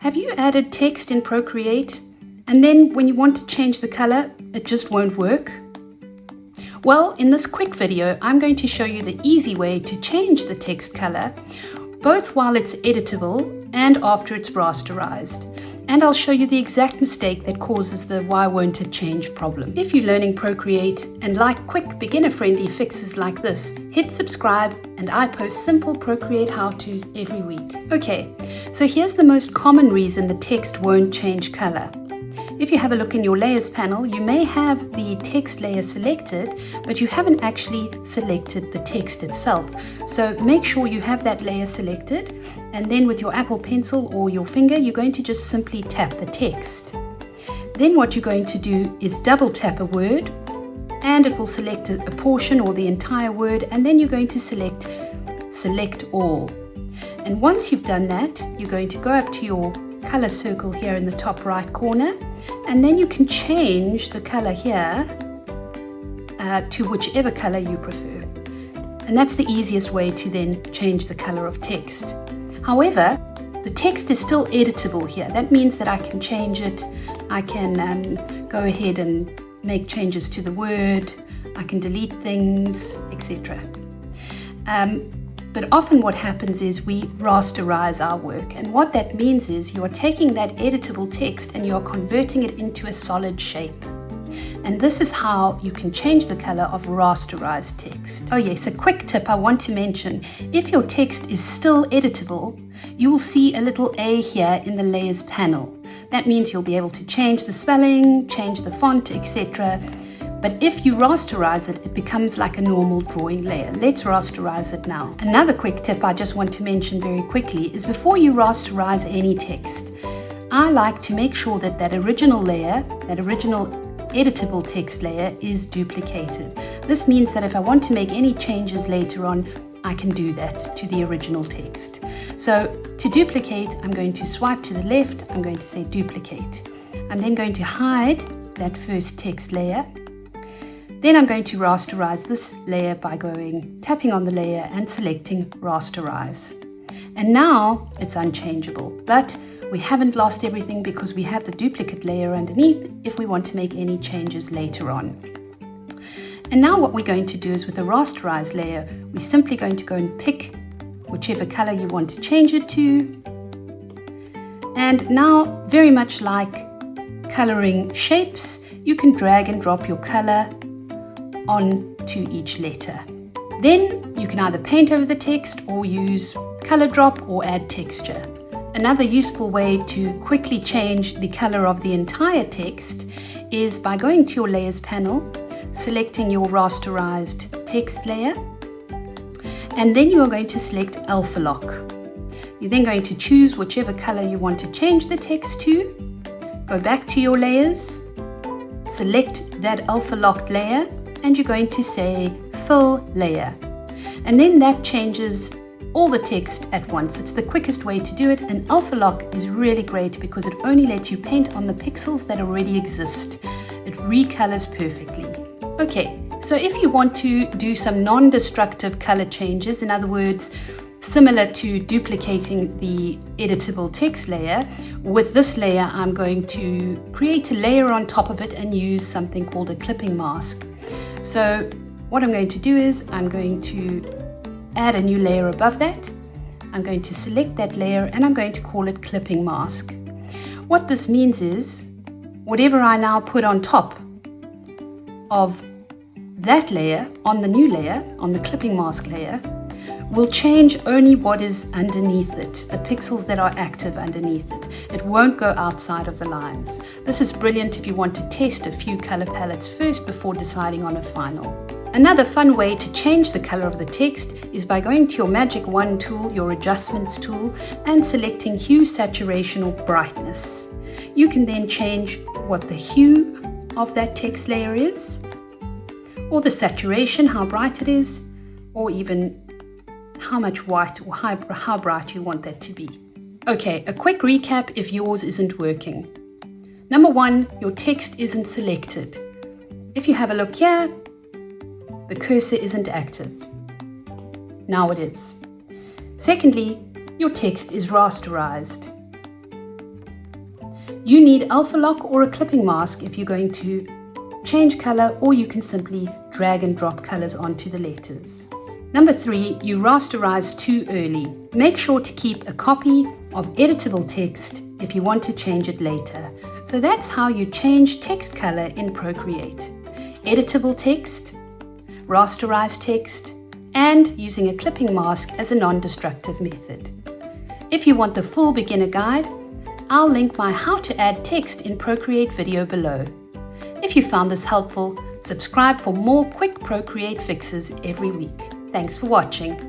Have you added text in Procreate and then when you want to change the color, it just won't work? Well, in this quick video, I'm going to show you the easy way to change the text color, both while it's editable and after it's rasterized. And I'll show you the exact mistake that causes the why won't it change problem. If you're learning Procreate and like quick beginner-friendly fixes like this, hit subscribe and I post simple Procreate how-tos every week. Okay, so here's the most common reason the text won't change color. If you have a look in your layers panel, you may have the text layer selected, but you haven't actually selected the text itself. So make sure you have that layer selected, and then with your Apple Pencil or your finger, you're going to just simply tap the text. Then what you're going to do is double tap a word, and it will select a portion or the entire word, and then you're going to select all. And once you've done that, you're going to go up to your color circle here in the top right corner, and then you can change the color here to whichever color you prefer. And that's the easiest way to then change the color of text. However, the text is still editable here. That means that I can change it. I can go ahead and make changes to the word. I can delete things, etc. But often what happens is we rasterize our work, and what that means is you are taking that editable text and you are converting it into a solid shape. And this is how you can change the color of rasterized text. Oh yes, a quick tip I want to mention. If your text is still editable, you will see a little A here in the layers panel. That means you'll be able to change the spelling, change the font, etc. But if you rasterize it, it becomes like a normal drawing layer. Let's rasterize it now. Another quick tip I just want to mention very quickly is before you rasterize any text, I like to make sure that that original layer, that original editable text layer is duplicated. This means that if I want to make any changes later on, I can do that to the original text. So to duplicate, I'm going to swipe to the left, I'm going to say duplicate. I'm then going to hide that first text layer. Then I'm going to rasterize this layer by tapping on the layer and selecting rasterize. And now it's unchangeable, but we haven't lost everything because we have the duplicate layer underneath if we want to make any changes later on. And now what we're going to do is with the rasterized layer, we're simply going to go and pick whichever color you want to change it to. And now, very much like coloring shapes, you can drag and drop your color onto each letter. Then you can either paint over the text or use color drop or add texture. Another useful way to quickly change the color of the entire text is by going to your layers panel, selecting your rasterized text layer, and then you are going to select alpha lock. You're then going to choose whichever color you want to change the text to, go back to your layers, select that alpha locked layer, and you're going to say fill layer. And then that changes all the text at once. It's the quickest way to do it, and alpha lock is really great because it only lets you paint on the pixels that already exist. It recolors perfectly. Okay, so if you want to do some non-destructive color changes, in other words, similar to duplicating the editable text layer, with this layer I'm going to create a layer on top of it and use something called a clipping mask. So what I'm going to do is I'm going to add a new layer above that. I'm going to select that layer and I'm going to call it clipping mask. What this means is whatever I now put on top of that layer, on the new layer, on the clipping mask layer, will change only what is underneath it, the pixels that are active underneath it. It won't go outside of the lines. This is brilliant if you want to test a few color palettes first before deciding on a final. Another fun way to change the color of the text is by going to your Magic Wand tool, your adjustments tool, and selecting hue, saturation, or brightness. You can then change what the hue of that text layer is, or the saturation, how bright it is, or even how much white or how bright you want that to be. Okay, a quick recap if yours isn't working. Number one, your text isn't selected. If you have a look here, the cursor isn't active. Now it is. Secondly, your text is rasterized. You need alpha lock or a clipping mask if you're going to change color, or you can simply drag and drop colors onto the letters. Number 3, you rasterize too early. Make sure to keep a copy of editable text if you want to change it later. So that's how you change text color in Procreate. Editable text, rasterized text, and using a clipping mask as a non-destructive method. If you want the full beginner guide, I'll link my How to Add Text in Procreate video below. If you found this helpful, subscribe for more quick Procreate fixes every week. Thanks for watching.